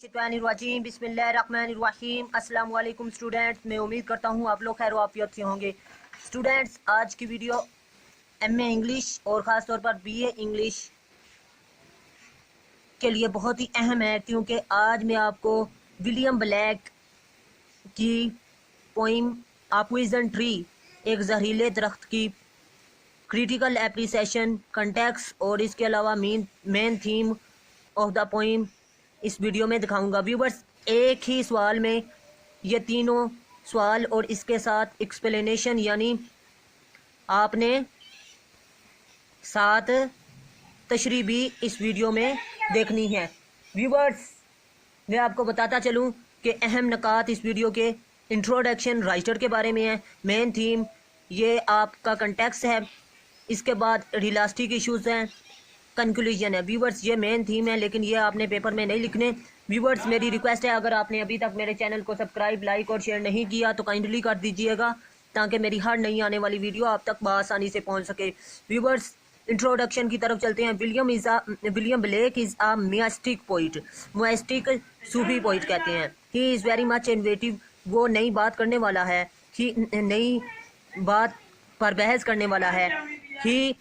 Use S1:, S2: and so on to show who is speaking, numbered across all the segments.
S1: बिस्मिल्लाहिर्रहमानिर्रहीम। अस्सलाम वालेकुम स्टूडेंट्स, मैं उम्मीद करता हूँ आप लोग खैर वाफियत से होंगे। स्टूडेंट्स, आज की वीडियो एमए इंग्लिश और ख़ास तौर पर बीए इंग्लिश के लिए बहुत ही अहम है, क्योंकि आज मैं आपको विलियम ब्लैक की पोइम अ पॉइजन ट्री, एक जहरीले दरख्त की क्रिटिकल एप्रिसिएशन, कंटेक्स्ट और इसके अलावा main theme of the poem इस वीडियो में दिखाऊंगा। व्यूवर्स, एक ही सवाल में ये तीनों सवाल और इसके साथ एक्सप्लेनेशन, यानी आपने साथ तशरीह भी इस वीडियो में देखनी है। व्यूवर्स, मैं आपको बताता चलूं कि अहम नकात इस वीडियो के इंट्रोडक्शन राइटर के बारे में है, मेन थीम ये आपका कंटेक्स्ट है, इसके बाद रियलिस्टिक इश्यूज हैं, कंक्लूजन है। व्यूवर्स, ये मेन थीम है, लेकिन ये आपने पेपर में नहीं लिखने। व्यूवर्स, मेरी रिक्वेस्ट है, अगर आपने अभी तक मेरे चैनल को सब्सक्राइब, लाइक और शेयर नहीं किया तो काइंडली कर दीजिएगा, ताकि मेरी हर नई आने वाली वीडियो आप तक बआसानी से पहुंच सके। व्यूवर्स, इंट्रोडक्शन की तरफ चलते हैं। William Blake is a mystic poet. Mystic सूफी पोइट कहते हैं। He is very much innovative. वो नई बात करने वाला है, नई बात पर बहस करने वाला है। He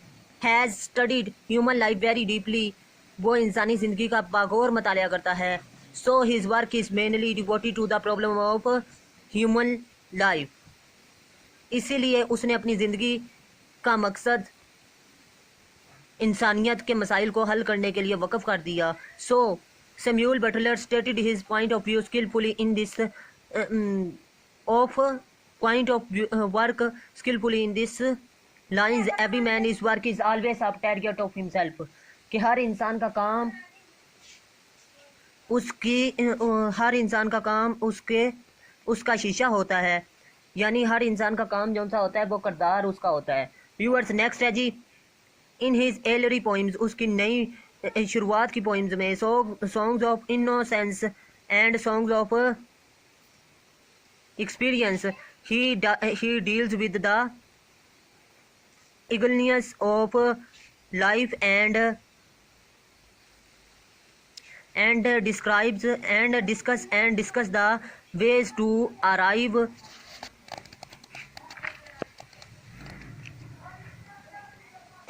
S1: has studied human life very deeply. वो इंसानी ज़िंदगी का बागौर मतालिया करता है। So his work is mainly devoted to the problem of human life. इसीलिए उसने अपनी ज़िंदगी का मकसद इंसानियत के मसाइल को हल करने के लिए वक़्फ़ कर दिया। So Samuel Butler stated his point of view skilfully in this of point of work skilfully in this lines every man is work is always a target of himself. कि हर इंसान का काम उसका शीशा होता है, यानी हर इंसान का काम जो सा होता है वो किरदार उसका होता है। व्यूअर्स, नेक्स्ट है जी, इन हिज एलरी पोइम्स, उसकी नई शुरुआत की पोइम्स में songs of innocence and songs of experience, he deals with the ugliness of life and describes and discuss the ways to arrive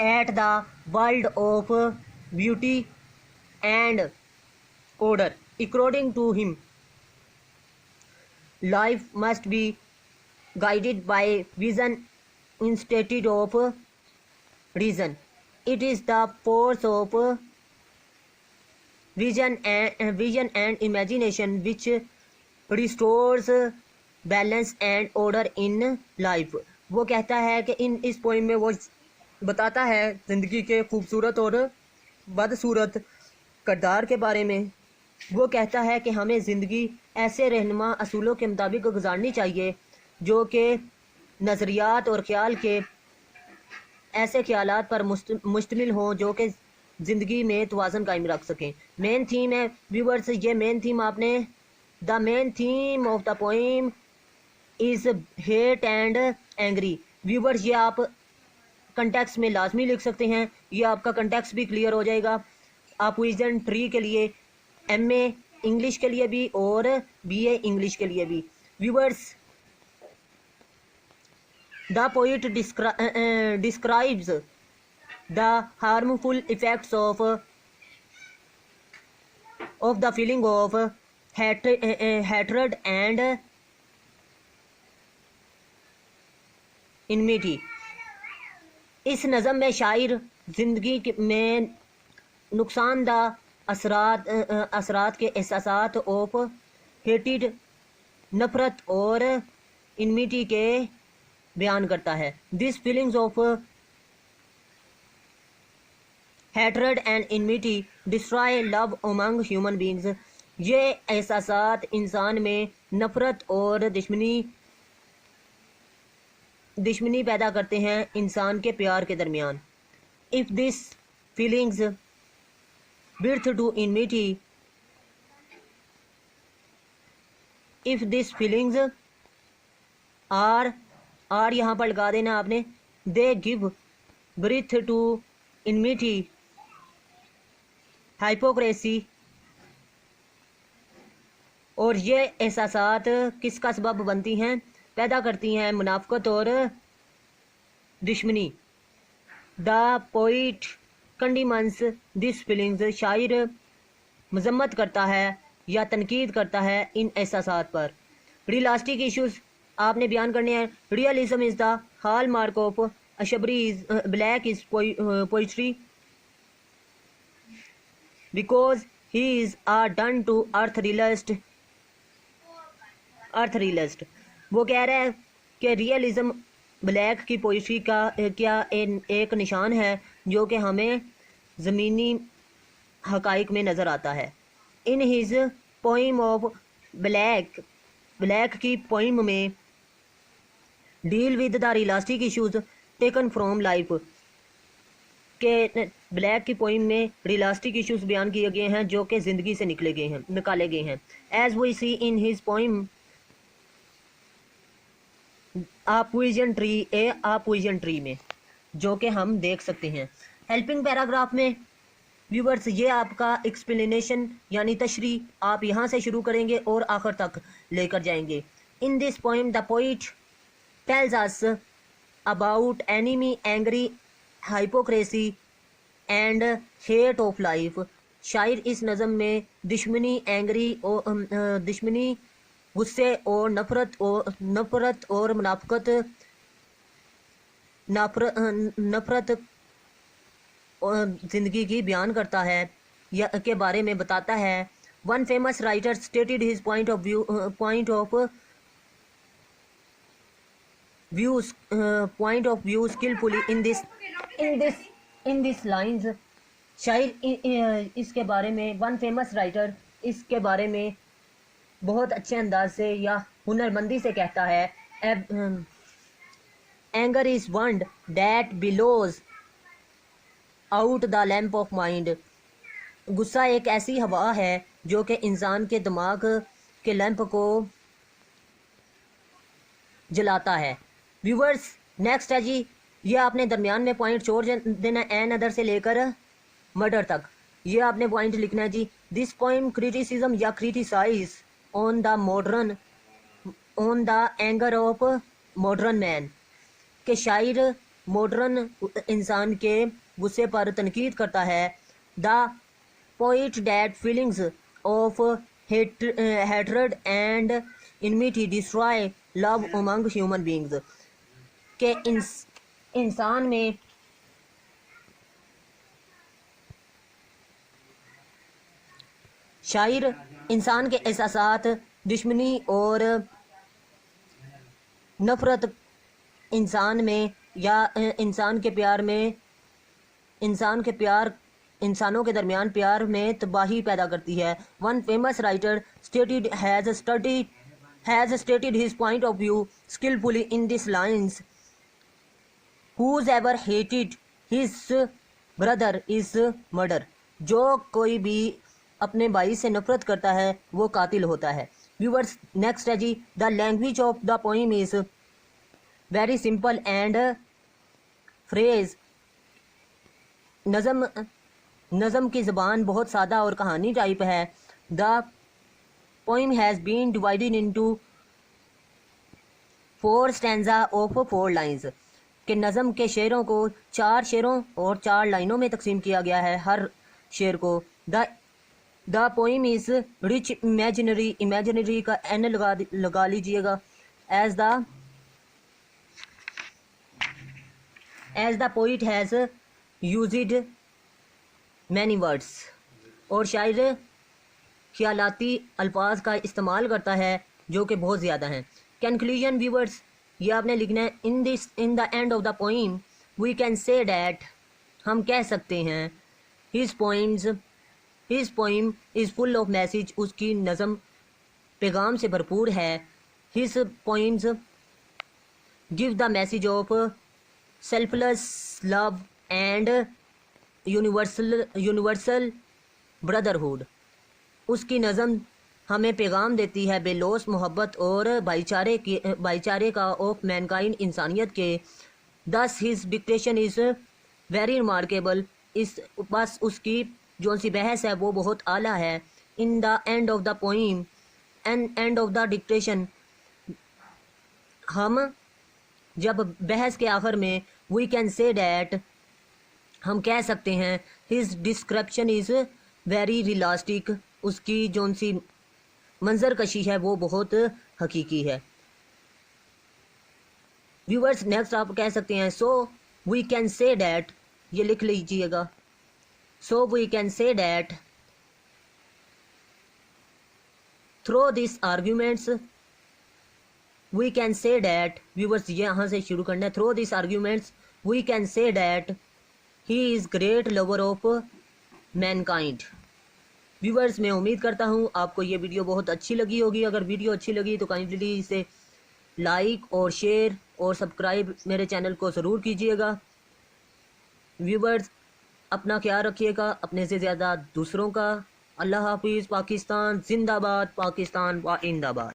S1: at the world of beauty and order. According to him, life must be guided by vision instead of reason. It is the force of vision and imagination which restores balance and order in life. वो कहता है कि इस poem में वो बताता है ज़िंदगी के खूबसूरत और बदसूरत किरदार के बारे में। वो कहता है कि हमें ज़िंदगी ऐसे रहनुमा असूलों के मुताबिक गुजारनी चाहिए जो कि नज़रियात और ख्याल के ऐसे ख्यालात पर मुश्तमिल हों जो कि ज़िंदगी में तवाज़ुन कायम रख सकें। मेन थीम है व्यूवर्स, ये मेन थीम आपने the main theme of the poem is hate and angry. Viewers, ये आप कंटेक्स्ट में लाजमी लिख सकते हैं, ये आपका कंटेक्स्ट भी क्लियर हो जाएगा। अ पॉइजन ट्री के लिए, एमए इंग्लिश के लिए भी और बीए इंग्लिश के लिए भी। Viewers, the poet describes the harmful effects of the feeling of hatred and enmity. इस नज़म में शायर ज़िंदगी में नुकसानदा असरात के एहसासात ऑफ हेटेड, नफ़रत और इनमिटी के बयान करता है। This feelings of hatred and enmity destroy love among human beings. ये एहसासात इंसान में नफ़रत और दुश्मनी पैदा करते हैं इंसान के प्यार के दरमियान। If these feelings birth to enmity, if these feelings are यहाँ पर लगा देना आपने, they give birth to enmity, hypocrisy, और ये एहसासात किसका सबब बनती हैं, पैदा करती हैं मुनाफकत और दुश्मनी। द पोइट कंडीमन्स दिस फीलिंग्स, शायर मजम्मत करता है या तनकीद करता है इन एहसासात पर। रियलिस्टिक इश्यूज आपने बयान करने हैं। Realism is the hallmark of Ashbery is Blake is poetry because he is a down to earth realist. वो कह रहा है कि रियलिज्म ब्लैक की पोइट्री का क्या एक निशान है जो कि हमें ज़मीनी हकाइक में नज़र आता है। इन हिज पोइम ऑफ ब्लैक की पोइम में deal with the realistic issues taken from life, के ब्लैक की पोइम में रियलिस्टिक इश्यूज बयान किए गए हैं जो कि ज़िंदगी से निकाले गए हैं। As we see in his poem a poison tree में, जो कि हम देख सकते हैं। हेल्पिंग पैराग्राफ में व्यूवर्स ये आपका एक्सप्लेनेशन यानी तशरी आप यहाँ से शुरू करेंगे और आखिर तक लेकर जाएंगे। In this poem the poet tells us about enemy, angry, hypocrisy and hate of life. शायर इस नज़म में दुश्मनी, दुश्मनी, गुस्से और नफरत और नफरत और ज़िंदगी की बयान करता है या के बारे में बताता है। One famous writer stated his point of view skilfully in this lines. शायर इसके बारे में, वन फेमस राइटर इसके बारे में बहुत अच्छे अंदाज से या हुनरमंदी से कहता है। Anger is wind that blows out the lamp of mind. गुस्सा एक ऐसी हवा है जो कि इंसान के दिमाग के लैंप को जलाता है। व्यूवर्स नेक्स्ट है जी, ये आपने दरमियान में पॉइंट छोड़ देना, एन अदर से लेकर मर्डर तक ये आपने पॉइंट लिखना है जी। दिस पोइम क्रिटिसिज्म या criticise on the anger of modern man, के शायर मॉडर्न इंसान के गुस्से पर तनकीद करता है। The poet that feelings of hatred and enmity destroy love among human beings, के इंसान में शायर इंसान के एहसासात, दुश्मनी और नफरत इंसान में या इंसानों के दरमियान प्यार में तबाही पैदा करती है। One famous writer has stated his point of view skilfully in this lines. Whoever hated his brother is murder। जो कोई भी अपने भाई से नफरत करता है वो कातिल होता है। व्यूवर्स नेक्स्ट है जी, the language of the poem is very simple and phrase. नज़म की ज़बान बहुत सादा और कहानी टाइप है। The poem has been divided into 4 stanza of 4 lines, के नज़म के शेरों को 4 शेरों और 4 लाइनों में तकसीम किया गया है हर शेर को। The poem is rich imaginary का एन लगा लीजिएगा। As the poet has used many words, और शायर ख्यालाती अल्फाज का इस्तेमाल करता है जो कि बहुत ज़्यादा हैं। कंक्लूजन व्यूवर्स ये आपने लिखना है। In the end of the poem we can say that, हम कह सकते हैं his poem is full of message, उसकी नज़म पैगाम से भरपूर है। His poems give the message of selfless love and universal brotherhood. उसकी नज़म हमें पैगाम देती है बेलोस मोहब्बत और भाईचारे का ऑफ मैनकाइंड, इंसानियत के। दस his dictation is very remarkable, बस उसकी जो सी बहस है वो बहुत आला है। In the end of the poem and of the dictation, हम जब बहस के आखिर में वी कैन से डैट, हम कह सकते हैं his description is very realistic, उसकी जोन सी मंजर कशी है वो बहुत हकीकी है। व्यूवर्स नेक्स्ट आप कह सकते हैं so we can say that, ये लिख लीजिएगा, so we can say that through this arguments, we can say that, viewers यहाँ से शुरू करना है, through this arguments we can say that he is great lover of mankind. Viewers मैं उम्मीद करता हूँ आपको ये वीडियो बहुत अच्छी लगी होगी। अगर वीडियो अच्छी लगी तो काइंडली इसे लाइक और शेयर और सब्सक्राइब मेरे चैनल को ज़रूर कीजिएगा। व्यूवर्स अपना ख्याल रखिएगा, अपने से ज़्यादा दूसरों का। अल्लाह हाफिज़। पाकिस्तान जिंदाबाद, पाकिस्तान जिंदाबाद।